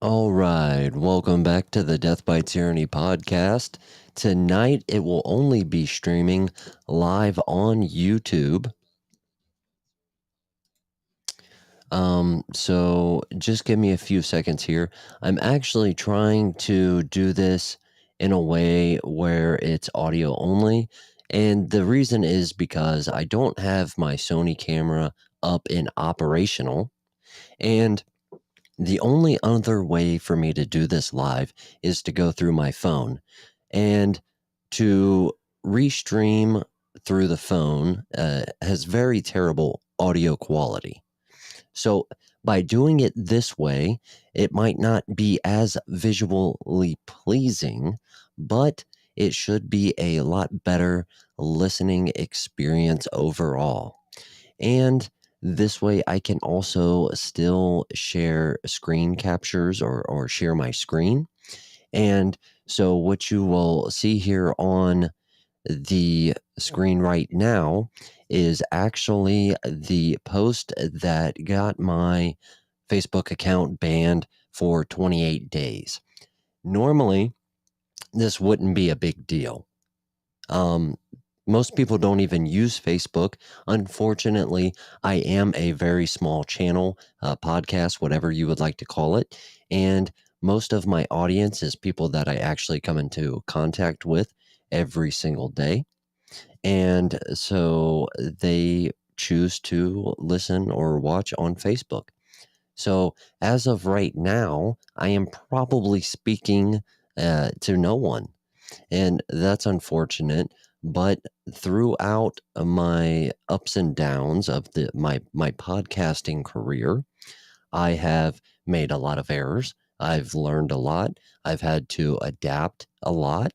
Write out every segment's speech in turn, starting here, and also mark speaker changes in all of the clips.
Speaker 1: All right, welcome back to the Death by Tyranny podcast. Tonight it will only be streaming live on YouTube. So just give me a few seconds here. I'm actually trying to do this in a way where it's audio only. And the reason is because I don't have my Sony camera up and operational. And the only other way for me to do this live is to go through my phone. And to restream through the phone has very terrible audio quality. So by doing it this way, it might not be as visually pleasing, but it should be a lot better listening experience overall. And this way I can also still share screen captures or share my screen. And so what you will see here on the screen right now is actually the post that got my Facebook account banned for 28 days. Normally, this wouldn't be a big deal. Most people don't even use Facebook. Unfortunately, I am a very small channel, podcast, whatever you would like to call it. And most of my audience is people that I actually come into contact with every single day. And so they choose to listen or watch on Facebook. So as of right now, I am probably speaking to no one. And that's unfortunate. But throughout my ups and downs of my podcasting career, I have made a lot of errors. I've learned a lot. I've had to adapt a lot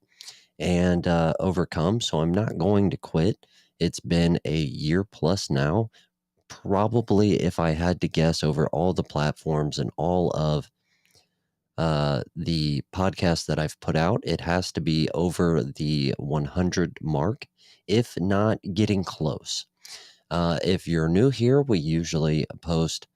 Speaker 1: and overcome. So I'm not going to quit. It's been a year plus now. Probably, if I had to guess, over all the platforms and all of the podcast that I've put out, it has to be over the 100 mark, if not getting close. If you're new here, we usually post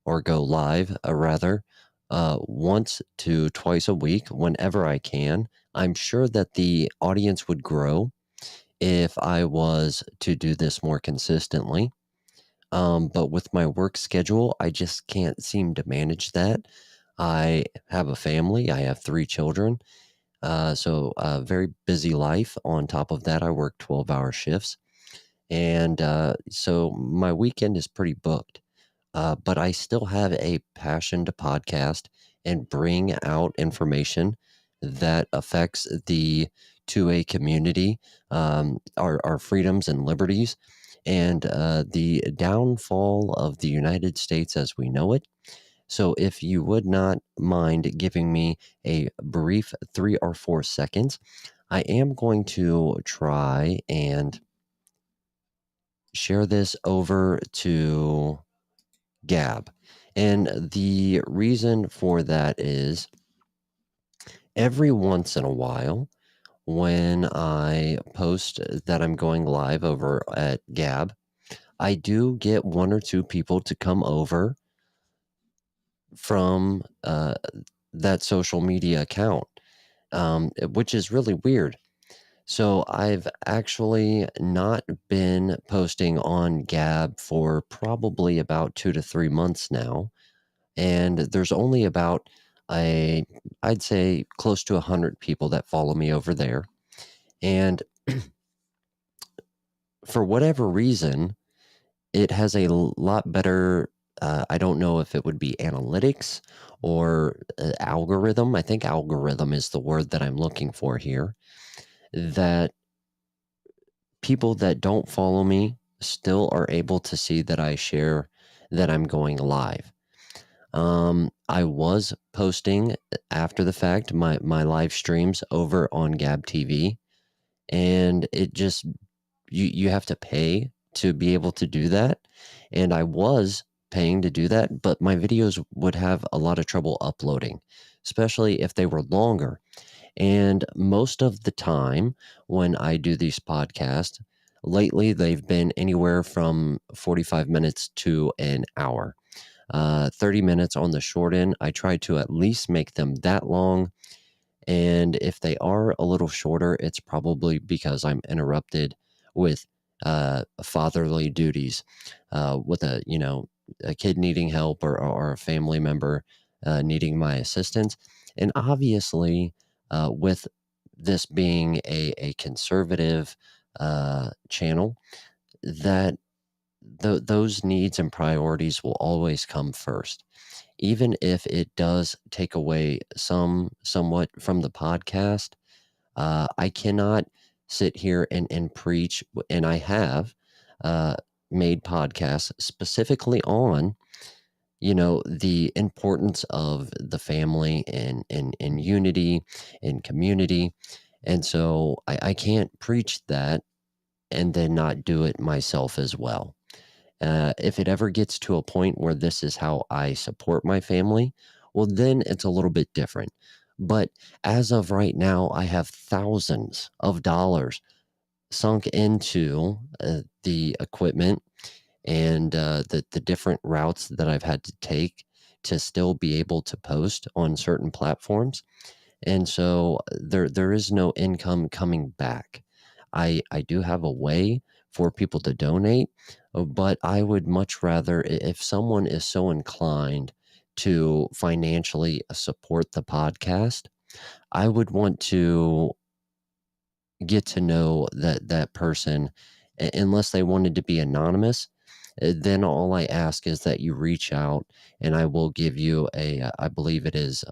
Speaker 1: or go live, rather, once to twice a week whenever I can. I'm sure that the audience would grow if I was to do this more consistently. But with my work schedule, I just can't seem to manage that. I have a family, I have 3 children, so a very busy life. On top of that, I work 12-hour shifts. And so my weekend is pretty booked. But I still have a passion to podcast and bring out information that affects the 2A community, our freedoms and liberties, and the downfall of the United States as we know it. So, if you would not mind giving me a brief 3 or 4 seconds, I am going to try and share this over to Gab. And the reason for that is every once in a while, when I post that I'm going live over at Gab, I do get 1 or 2 people to come over from that social media account, which is really weird. So I've actually not been posting on Gab for probably about 2 to 3 months now. And there's only about I'd say close to 100 people that follow me over there. And for whatever reason, it has a lot better, I don't know if it would be analytics or algorithm. I think algorithm is the word that I'm looking for here, that people that don't follow me still are able to see that I share that I'm going live. I was posting after the fact my live streams over on Gab TV, and it just you have to pay to be able to do that. And I was paying to do that, but my videos would have a lot of trouble uploading, especially if they were longer. And most of the time when I do these podcasts, lately they've been anywhere from 45 minutes to an hour. 30 minutes on the short end. I try to at least make them that long. And if they are a little shorter, it's probably because I'm interrupted with fatherly duties, with a kid needing help, or a family member needing my assistance. And obviously, with this being a conservative channel, that those needs and priorities will always come first, even if it does take away somewhat from the podcast. I cannot sit here and preach, and I have uh, made podcasts specifically on, the importance of the family and unity and community. And so I can't preach that and then not do it myself as well. If it ever gets to a point where this is how I support my family, well, then it's a little bit different. But as of right now, I have thousands of dollars sunk into the equipment and the different routes that I've had to take to still be able to post on certain platforms. And so there is no income coming back. I do have a way for people to donate, but I would much rather, if someone is so inclined to financially support the podcast, I would want to get to know that person, unless they wanted to be anonymous. Then all I ask is that you reach out, and I will give you I believe it is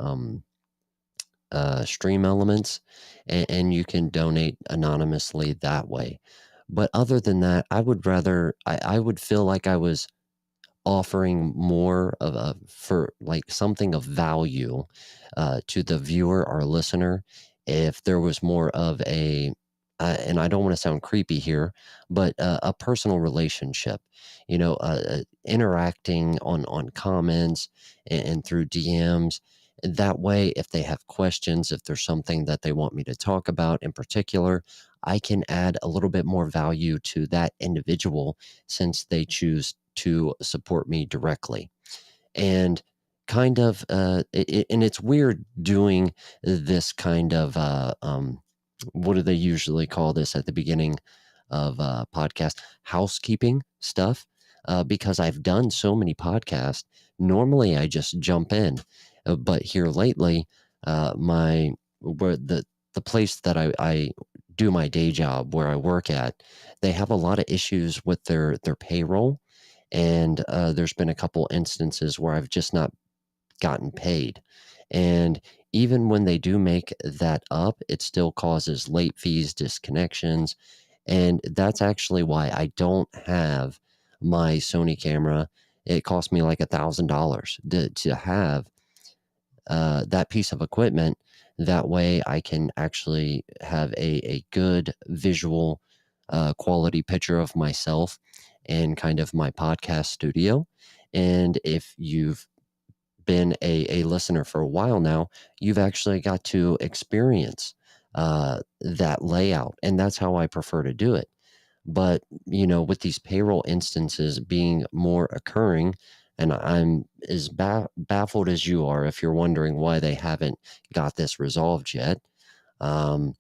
Speaker 1: Stream Elements, and you can donate anonymously that way. But other than that, I would feel like I was offering more of a for like something of value to the viewer or listener if there was more of a and I don't want to sound creepy here, but a personal relationship, interacting on comments and through DMs. That way, if they have questions, if there's something that they want me to talk about in particular, I can add a little bit more value to that individual since they choose to support me directly. And kind of, and it's weird doing this kind of, what do they usually call this at the beginning of podcast? Housekeeping stuff. Because I've done so many podcasts. Normally, I just jump in, but here lately, my where the place that I do my day job, where I work at, they have a lot of issues with their payroll, and there's been a couple instances where I've just not gotten paid. And even when they do make that up, it still causes late fees, disconnections. And that's actually why I don't have my Sony camera. It cost me like $1,000 to have that piece of equipment. That way I can actually have a good visual quality picture of myself and kind of my podcast studio. And if you've been a listener for a while now, you've actually got to experience that layout. And that's how I prefer to do it. But, with these payroll instances being more occurring, and I'm as baffled as you are if you're wondering why they haven't got this resolved yet. Um,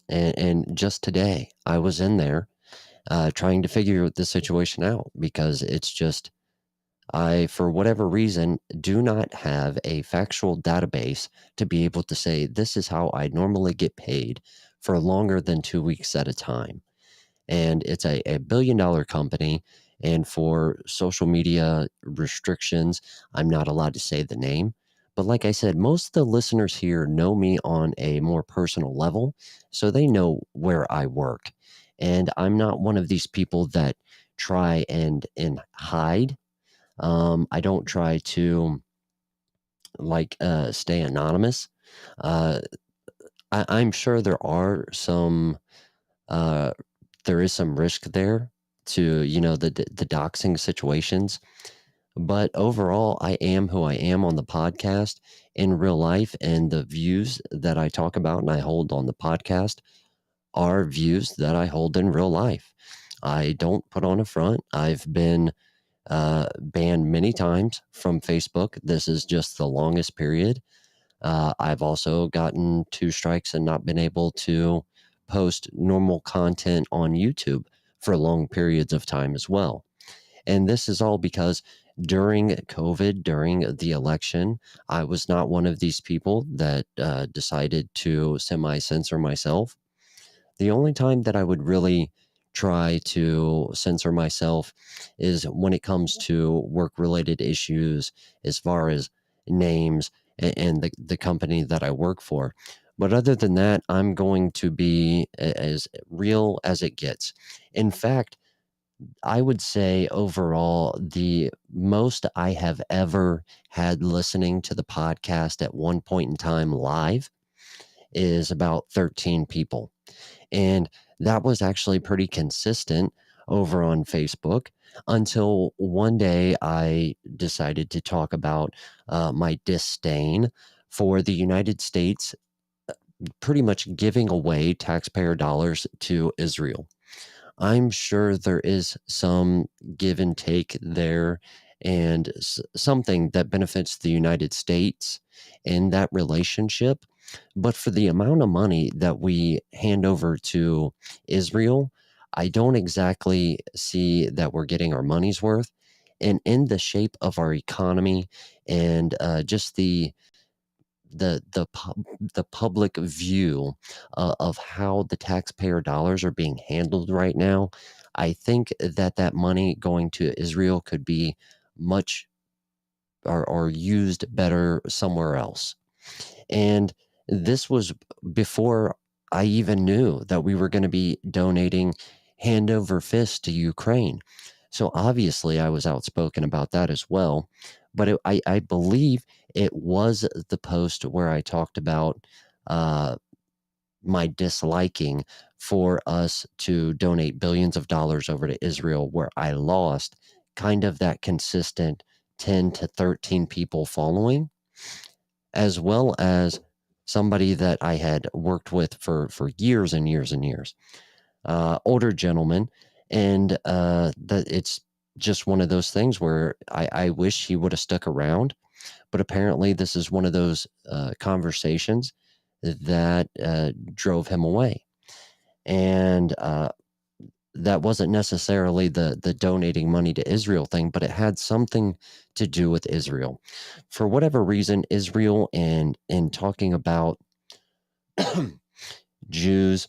Speaker 1: and just today, I was in there trying to figure the situation out because it's just, I, for whatever reason, do not have a factual database to be able to say this is how I normally get paid for longer than 2 weeks at a time. And it's a billion-dollar company. And for social media restrictions, I'm not allowed to say the name. But like I said, most of the listeners here know me on a more personal level, so they know where I work. And I'm not one of these people that try and hide. I don't try to stay anonymous. Uh, I'm sure uh, there is some risk there to the doxing situations. But overall, I am who I am on the podcast in real life, and the views that I talk about and I hold on the podcast are views that I hold in real life. I don't put on a front. I've been banned many times from Facebook. This is just the longest period. I've also gotten two strikes and not been able to post normal content on YouTube for long periods of time as well. And this is all because during COVID, during the election, I was not one of these people that decided to semi censor myself. The only time that I would really try to censor myself is when it comes to work related issues, as far as names and the company that I work for. But other than that, I'm going to be as real as it gets. In fact, I would say overall, the most I have ever had listening to the podcast at one point in time live is about 13 people. And that was actually pretty consistent over on Facebook until one day I decided to talk about my disdain for the United States pretty much giving away taxpayer dollars to Israel. I'm sure there is some give and take there and something that benefits the United States in that relationship. But for the amount of money that we hand over to Israel, I don't exactly see that we're getting our money's worth. And in the shape of our economy and just the public view of how the taxpayer dollars are being handled right now, I think that that money going to Israel could be much or used better somewhere else. And this was before I even knew that we were going to be donating hand over fist to Ukraine. So obviously, I was outspoken about that as well. But I believe it was the post where I talked about uh, my disliking for us to donate billions of dollars over to Israel, where I lost kind of that consistent 10 to 13 people following, as well as somebody that I had worked with for years and years and years, older gentleman, and that it's just one of those things where I wish he would have stuck around, but apparently this is one of those conversations that drove him away, and that wasn't necessarily the donating money to Israel thing, but it had something to do with Israel. For whatever reason, Israel and in talking about Jews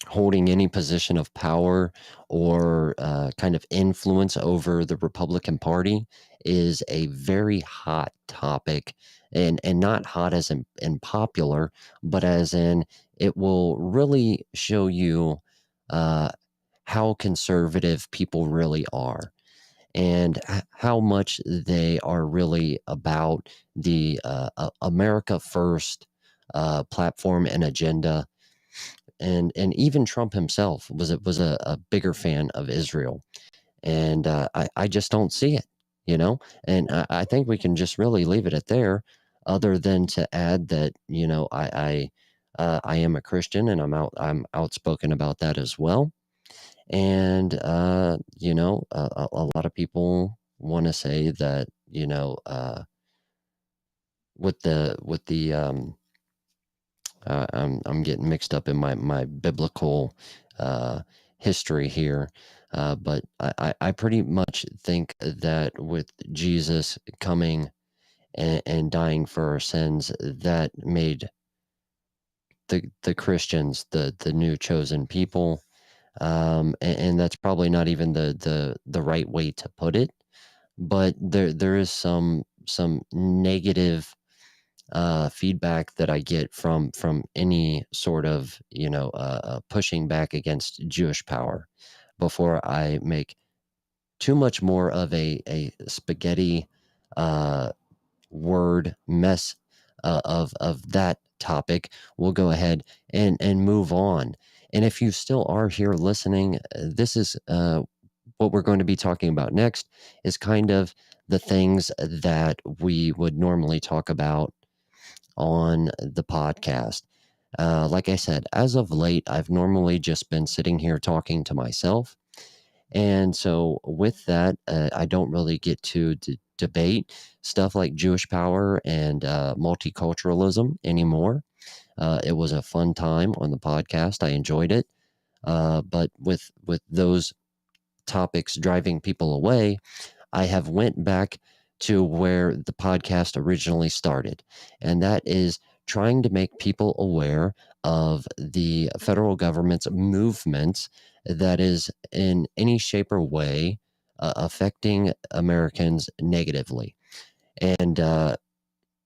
Speaker 1: holding any position of power or kind of influence over the Republican Party is a very hot topic, and not hot as in popular, but as in it will really show you uh, how conservative people really are and how much they are really about the America First platform and agenda. And even Trump himself was a bigger fan of Israel, and I just don't see it, And I think we can just really leave it at there, other than to add that I am a Christian and I'm outspoken about that as well. And a lot of people want to say that I'm getting mixed up in my biblical uh, history here, but I pretty much think that with Jesus coming and dying for our sins, that made the Christians the new chosen people, and that's probably not even the right way to put it, but there is some negative feedback that I get from any sort of pushing back against Jewish power before I make too much more of a spaghetti word mess of that topic, we'll go ahead and move on. And if you still are here listening, this is what we're going to be talking about next is kind of the things that we would normally talk about on the podcast. Like I said, as of late, I've normally just been sitting here talking to myself. And so, with that, I don't really get to debate stuff like Jewish power and multiculturalism anymore. It was a fun time on the podcast. I enjoyed it. But with those topics driving people away, I have went back to where the podcast originally started, and that is trying to make people aware of the federal government's movements that is in any shape or way affecting Americans negatively. And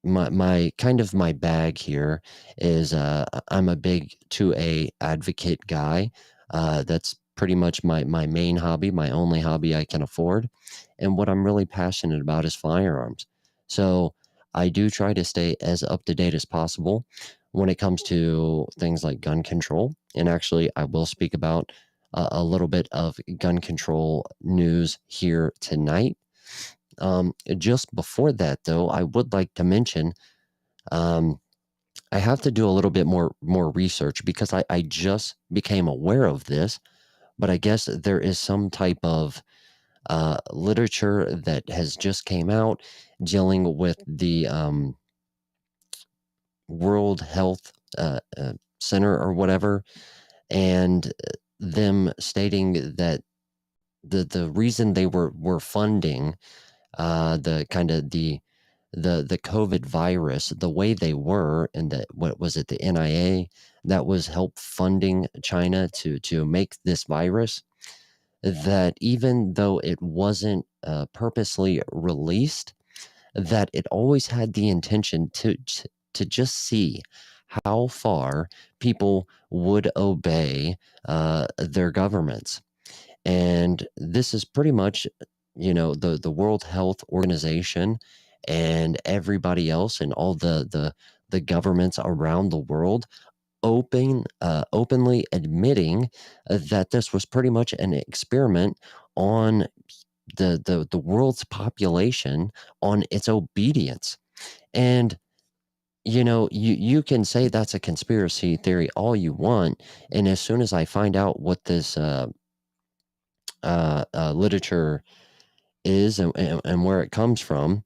Speaker 1: my kind of my bag here is I'm a big 2A advocate guy. That's pretty much my main hobby, my only hobby I can afford. And what I'm really passionate about is firearms. So I do try to stay as up to date as possible when it comes to things like gun control. And actually, I will speak about a little bit of gun control news here tonight. Just before that, though, I would like to mention um, I have to do a little bit more research because I just became aware of this, but I guess there is some type of literature that has just came out dealing with the World Health Center or whatever, and them stating that the reason they were funding the kind of the COVID virus, the way they were, and that what was it, the NIA that was help funding China to make this virus, that even though it wasn't purposely released, that it always had the intention to just see how far people would obey their governments. And this is pretty much, the World Health Organization and everybody else and all the governments around the world openly admitting that this was pretty much an experiment on the world's population, on its obedience. And you can say that's a conspiracy theory all you want, and as soon as I find out what this literature is and where it comes from,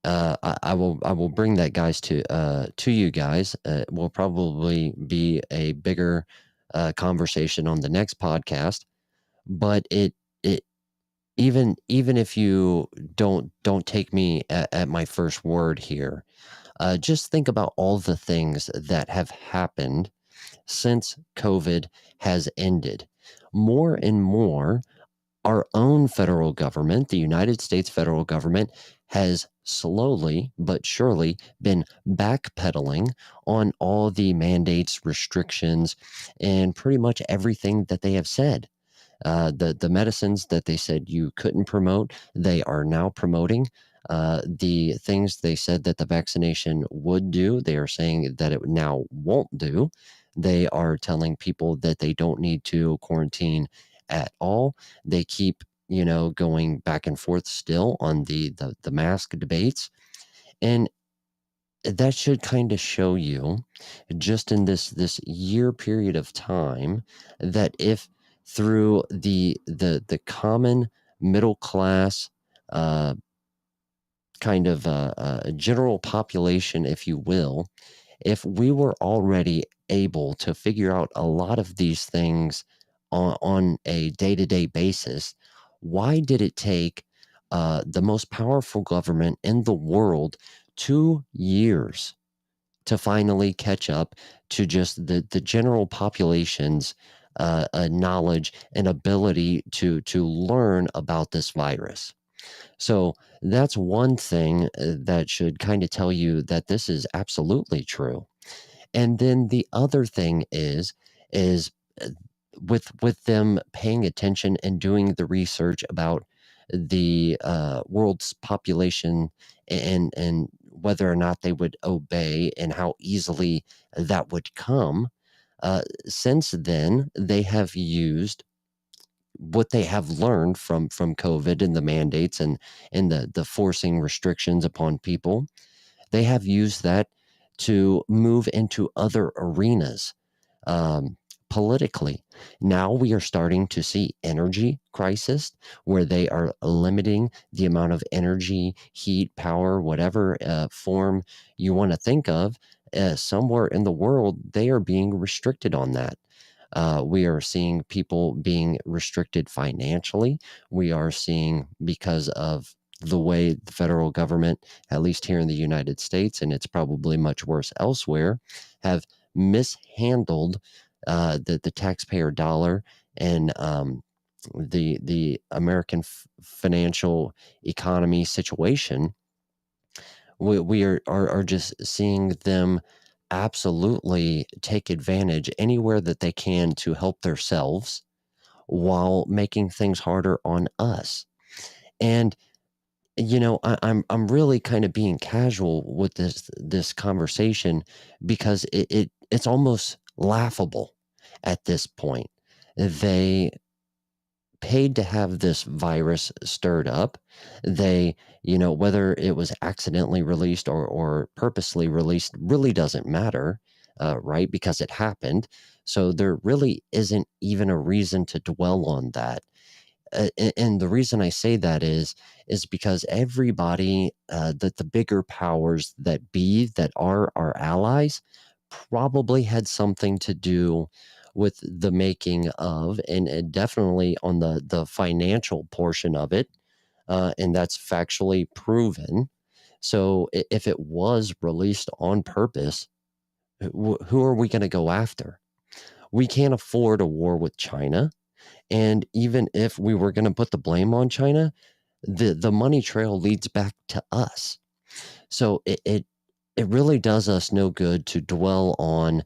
Speaker 1: I will bring that guys to you guys. It will probably be a bigger conversation on the next podcast. But it even if you don't take me at my first word here, just think about all the things that have happened since COVID has ended. More and more, our own federal government, the United States federal government, has slowly but surely been backpedaling on all the mandates, restrictions, and pretty much everything that they have said. The medicines that they said you couldn't promote, they are now promoting. The things they said that the vaccination would do, they are saying that it now won't do. They are telling people that they don't need to quarantine at all. They keep, going back and forth still on the mask debates. And that should kind of show you, just in this year period of time, that if through the common middle class uh, kind of general population, if you will, if we were already able to figure out a lot of these things on a day-to-day basis, why did it take the most powerful government in the world 2 years to finally catch up to just the general population's knowledge and ability to learn about this virus? So that's one thing that should kind of tell you that this is absolutely true. And then the other thing is uh, with them paying attention and doing the research about the world's population and whether or not they would obey and how easily that would come. Since then, they have used what they have learned from COVID and the mandates and the forcing restrictions upon people. They have used that to move into other arenas um, politically. Now we are starting to see energy crisis where they are limiting the amount of energy, heat, power, whatever form you want to think of. Somewhere in the world, they are being restricted on that. We are seeing people being restricted financially. We are seeing, because of the way the federal government, at least here in the United States, and it's probably much worse elsewhere, have mishandled the taxpayer dollar and the American financial economy situation. We are just seeing them absolutely take advantage anywhere that they can to help themselves while making things harder on us. And I'm really kind of being casual with this conversation because it's almost laughable at this point. They paid to have this virus stirred up. They, whether it was accidentally released or purposely released really doesn't matter, right? Because it happened. So there really isn't even a reason to dwell on that. And the reason I say that is because everybody, the bigger powers that be that are our allies, probably had something to do with the making of, and definitely on the financial portion of it, and that's factually proven. So if it was released on purpose, who are we going to go after? We can't afford a war with China. And even if we were going to put the blame on China, the money trail leads back to us. So it really does us no good to dwell on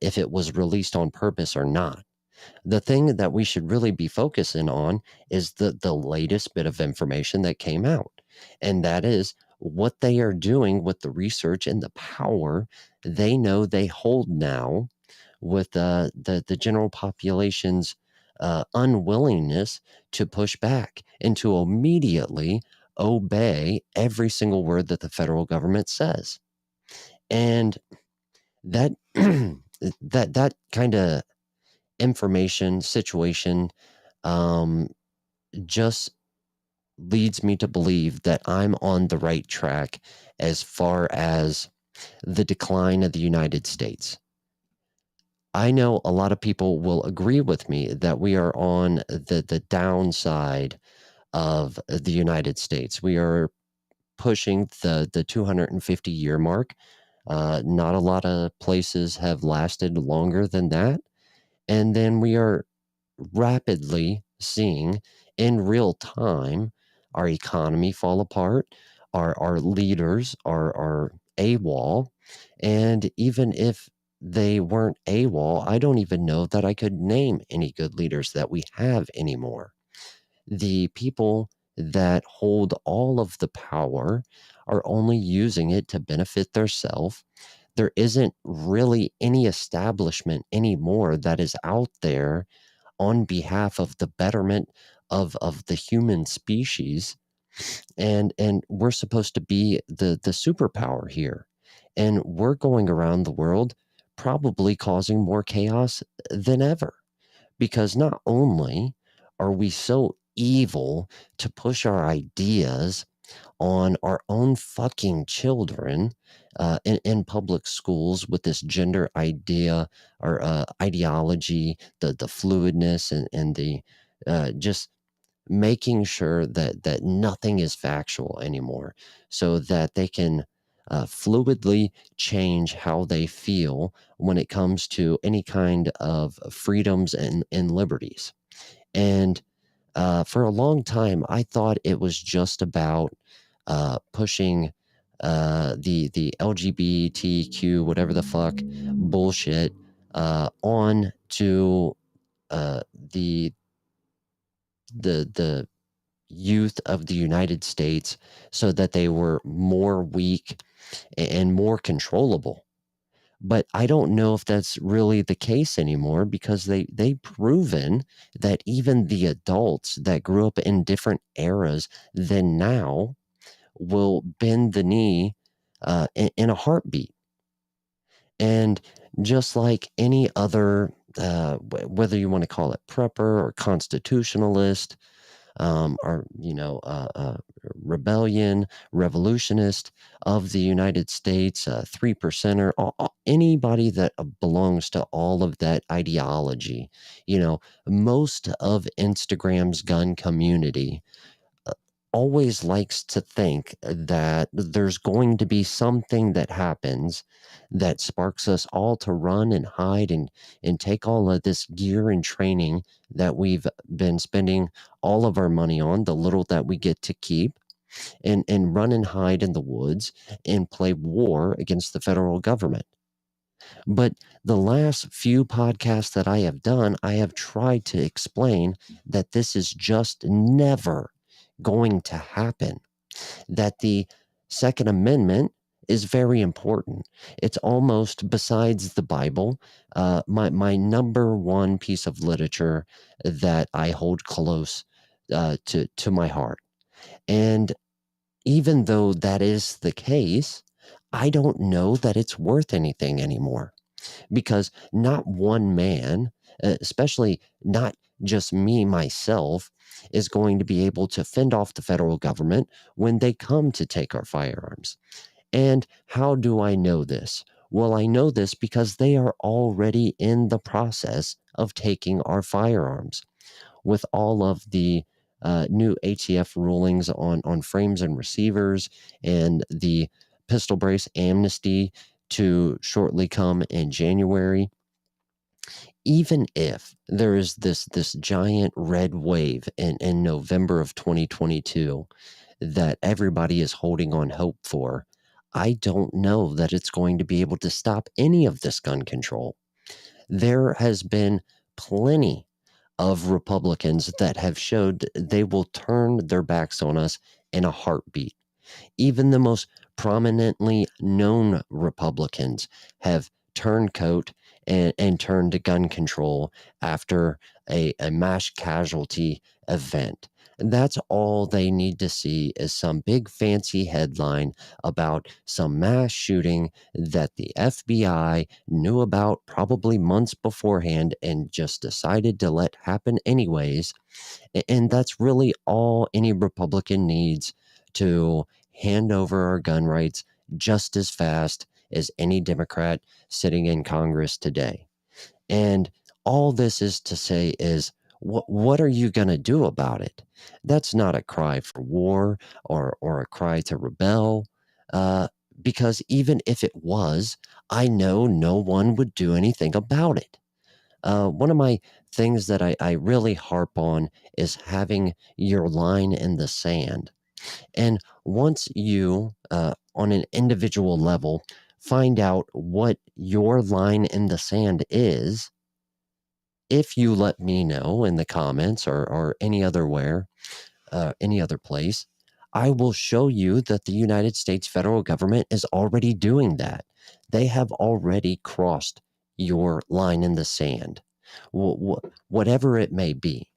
Speaker 1: if it was released on purpose or not. The thing that we should really be focusing on is the latest bit of information that came out, and that is what they are doing with the research and the power they know they hold now with the general population's unwillingness to push back and to immediately obey every single word that the federal government says. And that that kind of information situation um, just leads me to believe that I'm on the right track as far as the decline of the United States. I know a lot of people will agree with me that we are on the downside of the United States. We are pushing the 250-year mark. Not a lot of places have lasted longer than that. And then we are rapidly seeing in real time our economy fall apart, our leaders are AWOL. And even if they weren't AWOL, I don't even know that I could name any good leaders that we have anymore. The people that hold all of the power are only using it to benefit themselves. There isn't really any establishment anymore that is out there on behalf of the betterment of the human species, and we're supposed to be the superpower here, and we're going around the world probably causing more chaos than ever, because not only are we so evil to push our ideas on our own fucking children in public schools with this gender idea or ideology, the fluidness and the just making sure that nothing is factual anymore, so that they can fluidly change how they feel when it comes to any kind of freedoms and liberties. And for a long time, I thought it was just about pushing the LGBTQ, whatever the fuck bullshit, on to uh, the the youth of the United States so that they were more weak and more controllable. But I don't know if that's really the case anymore because they've proven that even the adults that grew up in different eras than now will bend the knee in a heartbeat. And just like any other, whether you want to call it prepper or constitutionalist, or rebellion, revolutionist of the United States, three percenter, anybody that belongs to all of that ideology, most of Instagram's gun community always likes to think that there's going to be something that happens that sparks us all to run and hide and take all of this gear and training that we've been spending all of our money on, the little that we get to keep, and run and hide in the woods and play war against the federal government. But the last few podcasts that I have done, I have tried to explain that this is just never going to happen, that the Second Amendment is very important. It's almost, besides the Bible, my number one piece of literature that I hold close to my heart. And even though that is the case, I don't know that it's worth anything anymore because not one man, especially not just me myself, is going to be able to fend off the federal government when they come to take our firearms. And how do I know this? Well, I know this because they are already in the process of taking our firearms with all of the new ATF rulings on frames and receivers and the pistol brace amnesty to shortly come in January. Even if there is this giant red wave in November of 2022 that everybody is holding on hope for, I don't know that it's going to be able to stop any of this gun control. There has been plenty of Republicans that have showed they will turn their backs on us in a heartbeat. Even the most prominently known Republicans have turned coat and turned to gun control after a mass casualty event. And that's all they need to see is some big fancy headline about some mass shooting that the FBI knew about probably months beforehand and just decided to let happen anyways. And that's really all any Republican needs to hand over our gun rights just as fast as any Democrat sitting in Congress today. And all this is to say is, what are you going to do about it? That's not a cry for war or a cry to rebel, uh, because even if it was, I know no one would do anything about it. One of my things that I really harp on is having your line in the sand. And once you, on an individual level, find out what your line in the sand is, if you let me know in the comments or any other place, I will show you that the United States federal government is already doing that. They have already crossed your line in the sand, whatever it may be.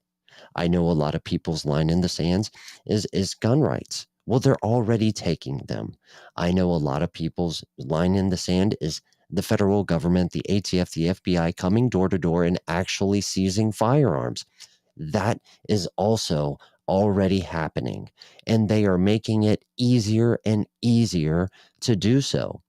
Speaker 1: I know a lot of people's line in the sands is gun rights. Well, they're already taking them. I know a lot of people's line in the sand is the federal government, the ATF, the FBI coming door to door and actually seizing firearms. That is also already happening, and they are making it easier and easier to do so.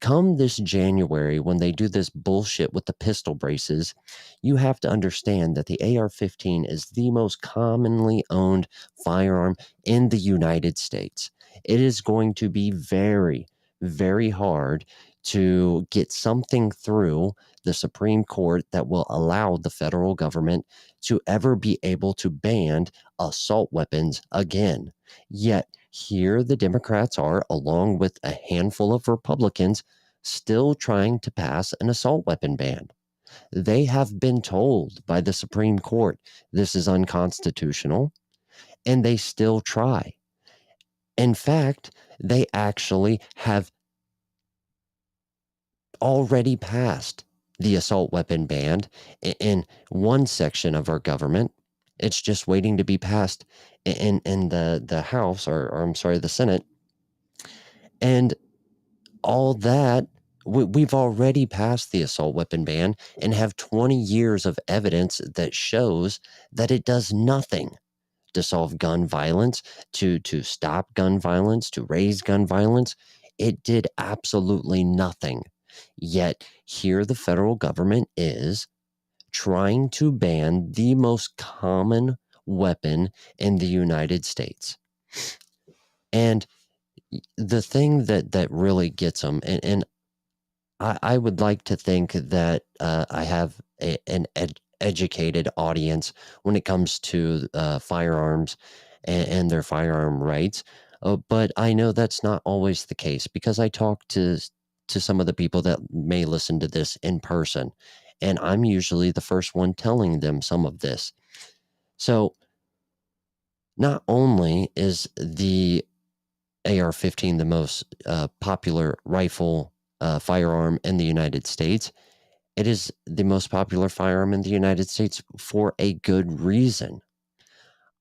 Speaker 1: Come this January, when they do this bullshit with the pistol braces, you have to understand that the AR-15 is the most commonly owned firearm in the United States. It is going to be very, very hard to get something through the Supreme Court that will allow the federal government to ever be able to ban assault weapons again. Yet, here the Democrats are, along with a handful of Republicans, still trying to pass an assault weapon ban. They have been told by the Supreme Court this is unconstitutional, and they still try. In fact, they actually have already passed the assault weapon ban in one section of our government. It's just waiting to be passed in the House, or I'm sorry, the Senate. And all that, we've already passed the assault weapon ban and have 20 years of evidence that shows that it does nothing to solve gun violence, to stop gun violence, to raise gun violence. It did absolutely nothing. Yet here the federal government is trying to ban the most common weapon in the United States. And the thing that really gets them, and I would like to think that I have an educated audience when it comes to firearms and their firearm rights. But I know that's not always the case, because I talk to some of the people that may listen to this in person, and I'm usually the first one telling them some of this. So not only is the AR-15 the most popular rifle firearm in the United States, it is the most popular firearm in the United States for a good reason.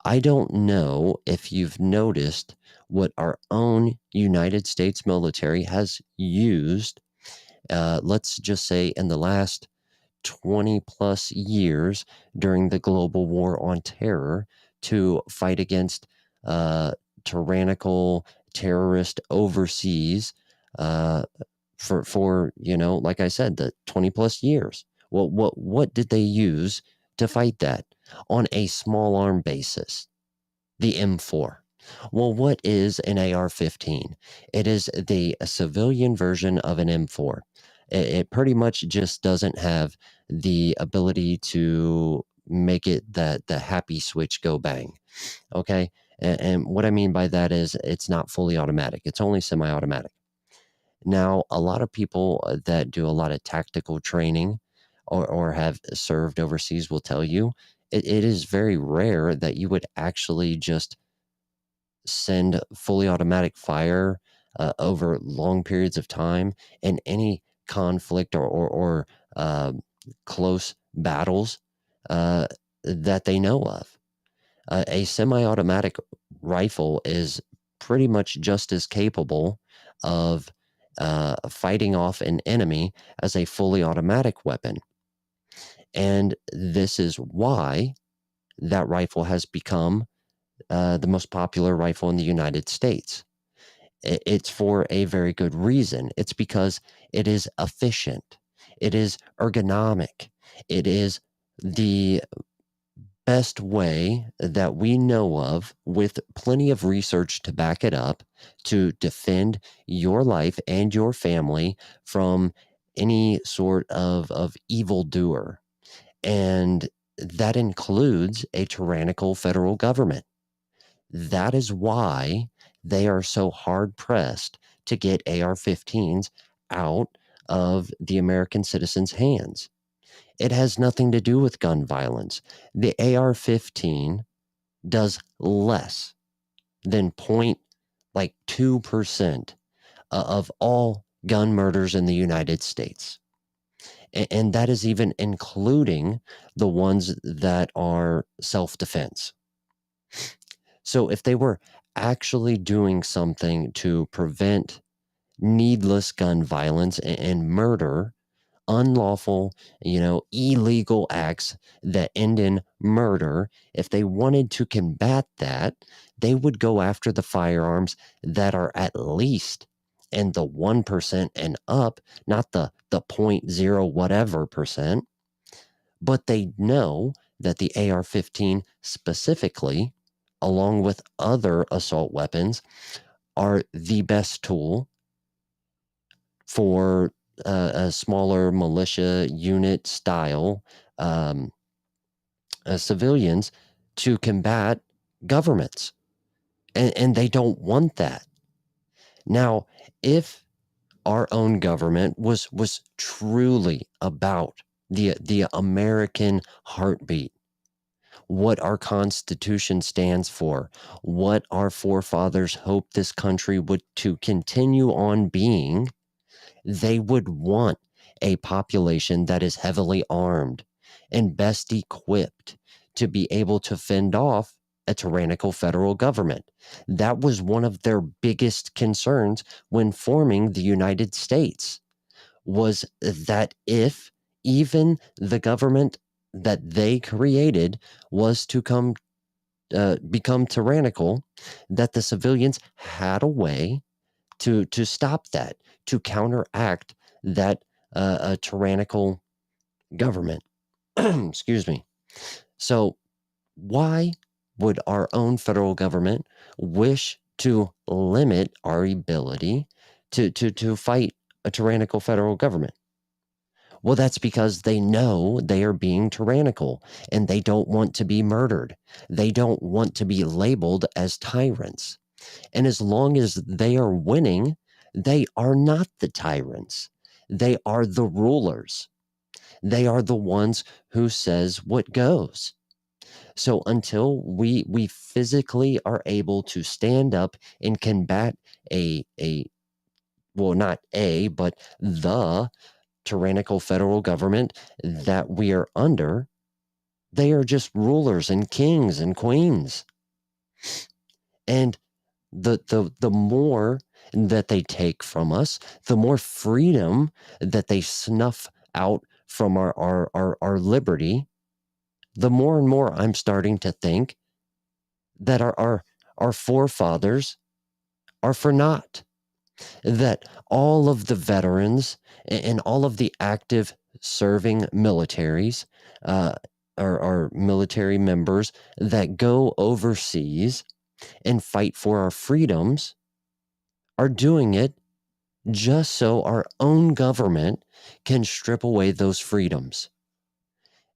Speaker 1: I don't know if you've noticed what our own United States military has used, let's just say in the last 20 plus years during the global war on terror, to fight against uh, tyrannical terrorist overseas, uh, for like I said, the 20 plus years. Well, what did they use to fight that on a small arm basis? The M4. Well, what is an AR-15? It is the civilian version of an M4. It pretty much just doesn't have the ability to make it the happy switch go bang. Okay. And what I mean by that is it's not fully automatic. It's only semi-automatic. Now, a lot of people that do a lot of tactical training, or have served overseas, will tell you it is very rare that you would actually just send fully automatic fire over long periods of time in any conflict, or close battles uh, that they know of. A semi automatic rifle is pretty much just as capable of fighting off an enemy as a fully automatic weapon. And this is why that rifle has become the most popular rifle in the United States. It's for a very good reason. It's because it is efficient, it is ergonomic, it is the best way that we know of, with plenty of research to back it up, to defend your life and your family from any sort of evildoer. And that includes a tyrannical federal government. That is why they are so hard pressed to get AR-15s out of the American citizens' hands. It has nothing to do with gun violence. The AR-15 does less than point like 2% of all gun murders in the United States. And that is even including the ones that are self-defense. So if they were actually doing something to prevent needless gun violence and murder, unlawful, illegal acts that end in murder, if they wanted to combat that, they would go after the firearms that are at least in the 1% and up, not the point 0 whatever percent. But they know that the AR-15 specifically, along with other assault weapons, are the best tool for a smaller militia unit style um, civilians to combat governments. And they don't want that. Now, if our own government was truly about the American heartbeat, what our Constitution stands for, what our forefathers hoped this country would to continue on being, they would want a population that is heavily armed and best equipped to be able to fend off a tyrannical federal government. That was one of their biggest concerns when forming the United States, was that if even the government that they created was to become tyrannical, that the civilians had a way to stop that, to counteract that a tyrannical government. Excuse me. So why would our own federal government wish to limit our ability to fight a tyrannical federal government? Well, that's because they know they are being tyrannical and they don't want to be murdered. They don't want to be labeled as tyrants. And as long as they are winning, they are not the tyrants. They are the rulers. They are the ones who says what goes. So until we physically are able to stand up and combat a well, not a, but the tyrannical federal government that we are under, they are just rulers and kings and queens. And the more that they take from us, the more freedom that they snuff out from our liberty, the more and more I'm starting to think that our forefathers are for naught. That all of the veterans and all of the active serving militaries, uh, are military members that go overseas and fight for our freedoms, are doing it just so our own government can strip away those freedoms.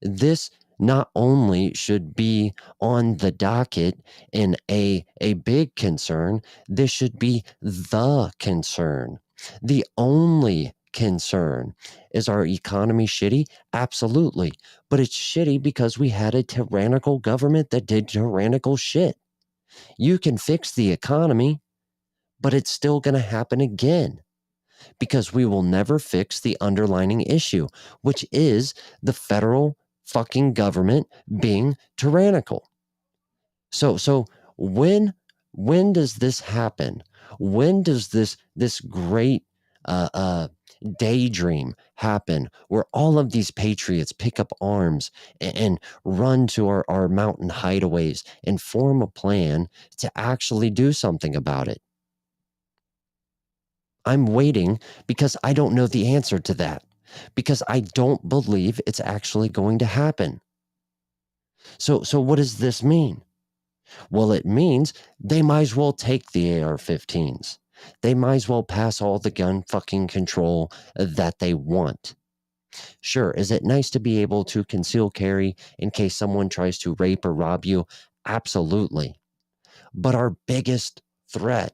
Speaker 1: This not only should be on the docket in a big concern, this should be the concern. The only concern. Is our economy shitty? Absolutely. But it's shitty because we had a tyrannical government that did tyrannical shit. You can fix the economy, but it's still going to happen again, because we will never fix the underlying issue, which is the federal fucking government being tyrannical. So when does this happen? When does this great uh, uh, daydream happen where all of these patriots pick up arms and run to our mountain hideaways and form a plan to actually do something about it? I'm waiting because I don't know the answer to that, because I don't believe it's actually going to happen. So what does this mean? Well, it means they might as well take the AR-15s. They might as well pass all the gun fucking control that they want. Sure, is it nice to be able to conceal carry in case someone tries to rape or rob you? Absolutely. But our biggest threat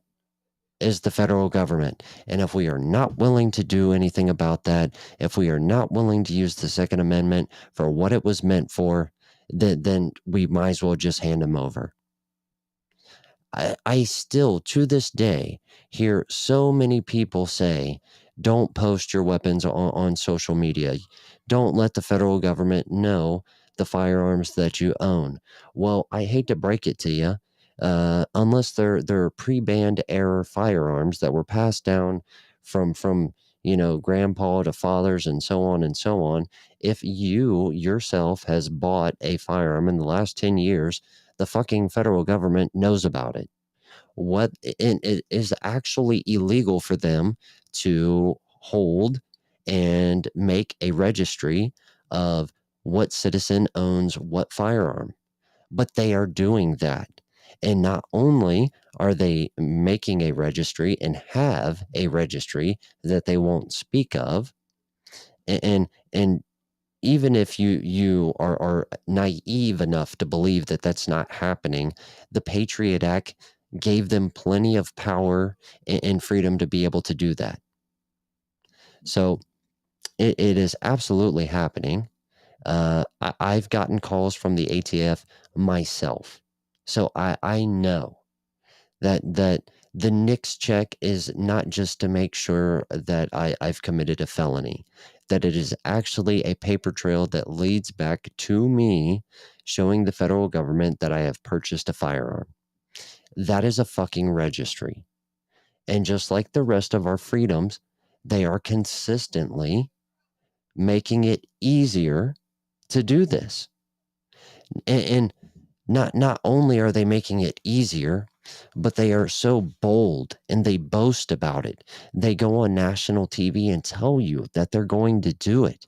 Speaker 1: is the federal government. And if we are not willing to do anything about that, if we are not willing to use the Second Amendment for what it was meant for, then we might as well just hand them over. I still, to this day, hear so many people say, don't post your weapons on social media. Don't let the federal government know the firearms that you own. Well, I hate to break it to you, unless they're pre-banned era firearms that were passed down from grandpa to fathers and so on and so on. If you yourself has bought a firearm in the last 10 years, the fucking federal government knows about it. What and it is actually illegal for them to hold and make a registry of what citizen owns what firearm. But they are doing that. And not only are they making a registry and have a registry that they won't speak of, and even if you are naive enough to believe that that's not happening, the Patriot Act gave them plenty of power and freedom to be able to do that. So it is absolutely happening. I've gotten calls from the ATF myself. So I know that the NICS check is not just to make sure that I've committed a felony, that it is actually a paper trail that leads back to me showing the federal government that I have purchased a firearm. That is a fucking registry. And just like the rest of our freedoms, they are consistently making it easier to do this. And not only are they making it easier, but they are so bold and they boast about it. They go on national TV and tell you that they're going to do it.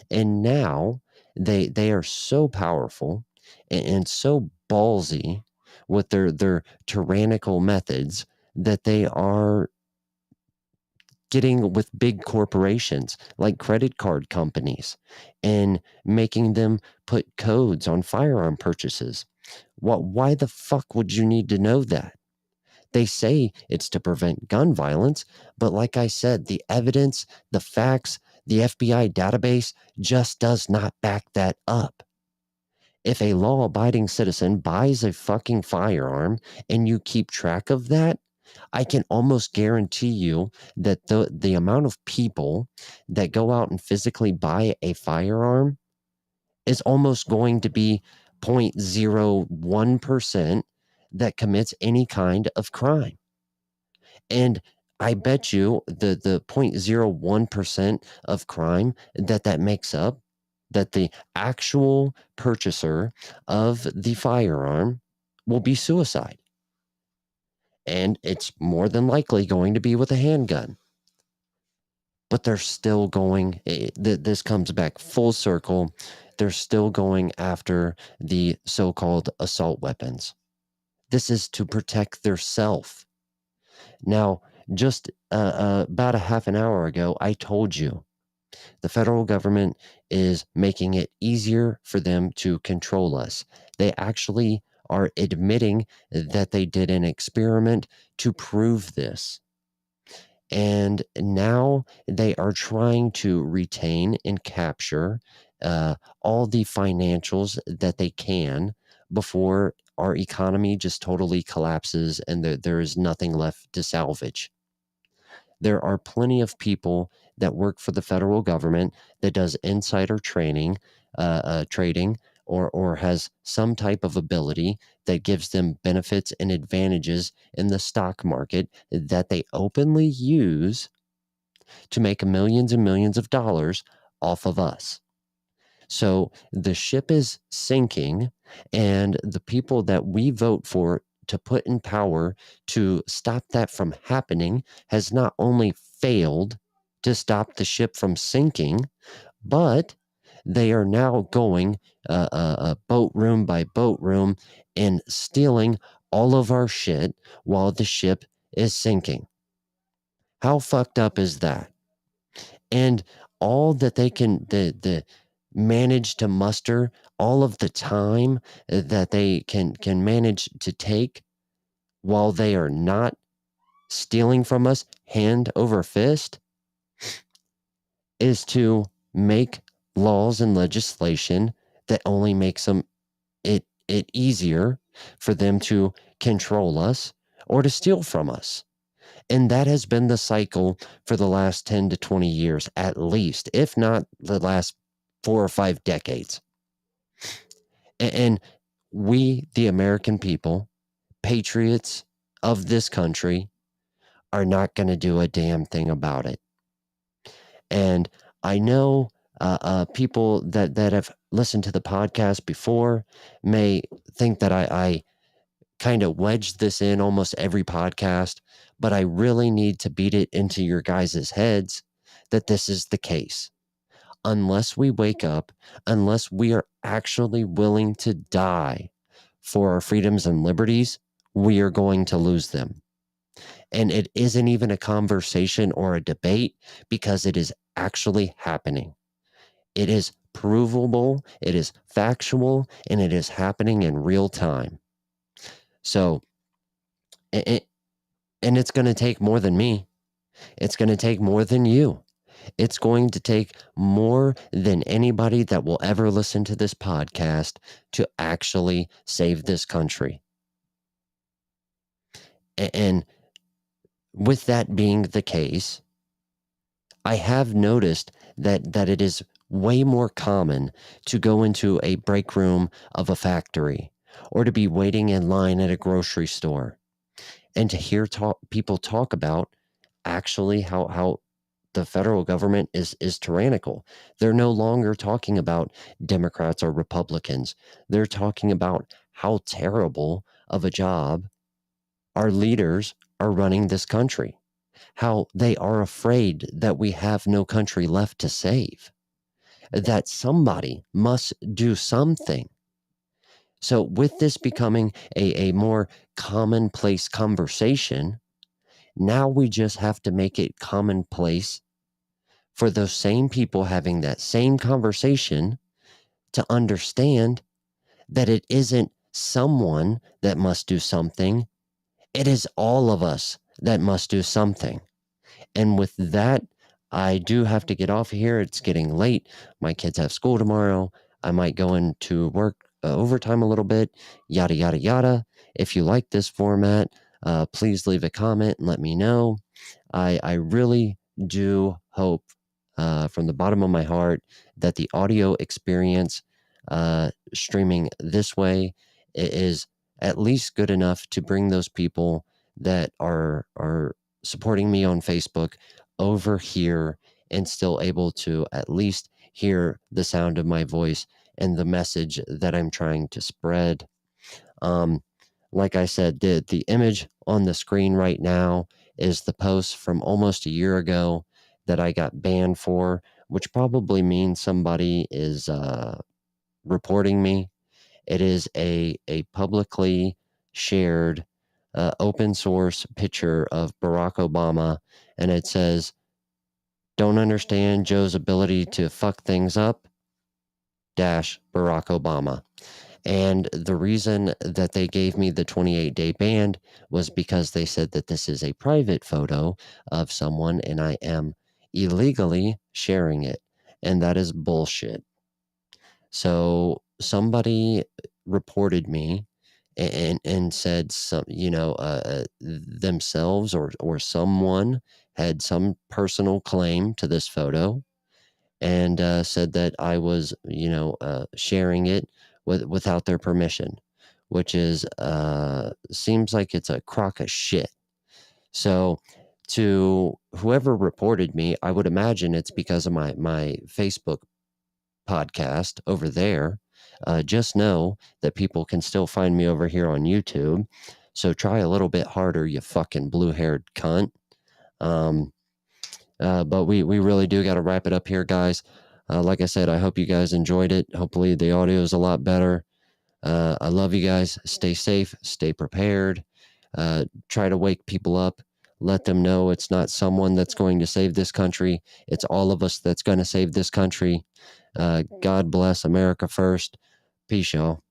Speaker 1: And now they are so powerful and so ballsy with their tyrannical methods that they are getting with big corporations like credit card companies and making them put codes on firearm purchases. Why the fuck would you need to know that? They say it's to prevent gun violence, but like I said, the evidence, the facts, the FBI database just does not back that up. If a law abiding citizen buys a fucking firearm and you keep track of that, I can almost guarantee you that the amount of people that go out and physically buy a firearm is almost going to be 0.01% that commits any kind of crime. And I bet you the 0.01% of crime that makes up, that the actual purchaser of the firearm will be suicide. And it's more than likely going to be with a handgun. But they're still going, this comes back full circle. They're still going after the so-called assault weapons. This is to protect their self. Now, just about a half an hour ago, I told you the federal government is making it easier for them to control us. They actually are admitting that they did an experiment to prove this. And now they are trying to retain and capture all the financials that they can before our economy just totally collapses and there is nothing left to salvage. There are plenty of people that work for the federal government that does insider trading, or has some type of ability that gives them benefits and advantages in the stock market that they openly use to make millions and millions of dollars off of us. So the ship is sinking, and the people that we vote for to put in power to stop that from happening has not only failed to stop the ship from sinking, but they are now going boat room by boat room and stealing all of our shit while the ship is sinking. How fucked up is that? And all that they can the manage to muster, all of the time that they can manage to take while they are not stealing from us hand over fist, is to make laws and legislation that only makes it easier for them to control us or to steal from us. And that has been the cycle for the last 10 to 20 years, at least, if not the last 4 or 5 decades. And we, the American people, patriots of this country, are not going to do a damn thing about it. And I know people that have listened to the podcast before may think that I kind of wedged this in almost every podcast, but I really need to beat it into your guys' heads that this is the case. Unless we wake up, unless we are actually willing to die for our freedoms and liberties, we are going to lose them. And it isn't even a conversation or a debate because it is actually happening. It is provable, it is factual, and it is happening in real time. So, and it's going to take more than me. It's going to take more than you. It's going to take more than anybody that will ever listen to this podcast to actually save this country. And with that being the case, I have noticed that it is way more common to go into a break room of a factory or to be waiting in line at a grocery store and to hear people talk about actually how the federal government is tyrannical. They're no longer talking about Democrats or Republicans. They're talking about how terrible of a job our leaders are running this country, how they are afraid that we have no country left to save, that somebody must do something. So, with this becoming a more commonplace conversation, now we just have to make it commonplace for those same people having that same conversation to understand that it isn't someone that must do something, it is all of us that must do something. And with that, I do have to get off here. It's getting late. My kids have school tomorrow. I might go into work overtime a little bit, yada, yada, yada. If you like this format, please leave a comment and let me know. I really do hope from the bottom of my heart that the audio experience streaming this way is at least good enough to bring those people that are supporting me on Facebook over here and still able to at least hear the sound of my voice and the message that I'm trying to spread. Um, like I said, the image on the screen right now is the post from almost a year ago that I got banned for, which probably means somebody is reporting me. It is a publicly shared open source picture of Barack Obama, and it says, "Don't understand Joe's ability to fuck things up, dash Barack Obama." And the reason that they gave me the 28-day ban was because they said that this is a private photo of someone and I am illegally sharing it. And that is bullshit. So somebody reported me and said themselves or someone had some personal claim to this photo and said that I was, sharing it without their permission, which is seems like it's a crock of shit. So, to whoever reported me, I would imagine it's because of my Facebook podcast over there. Just know that people can still find me over here on YouTube. So try a little bit harder, you fucking blue-haired cunt. But we really do got to wrap it up here, guys. Like I said, I hope you guys enjoyed it. Hopefully the audio is a lot better. I love you guys. Stay safe. Stay prepared. Try to wake people up. Let them know it's not someone that's going to save this country. It's all of us that's going to save this country. God bless America first. Peace, y'all.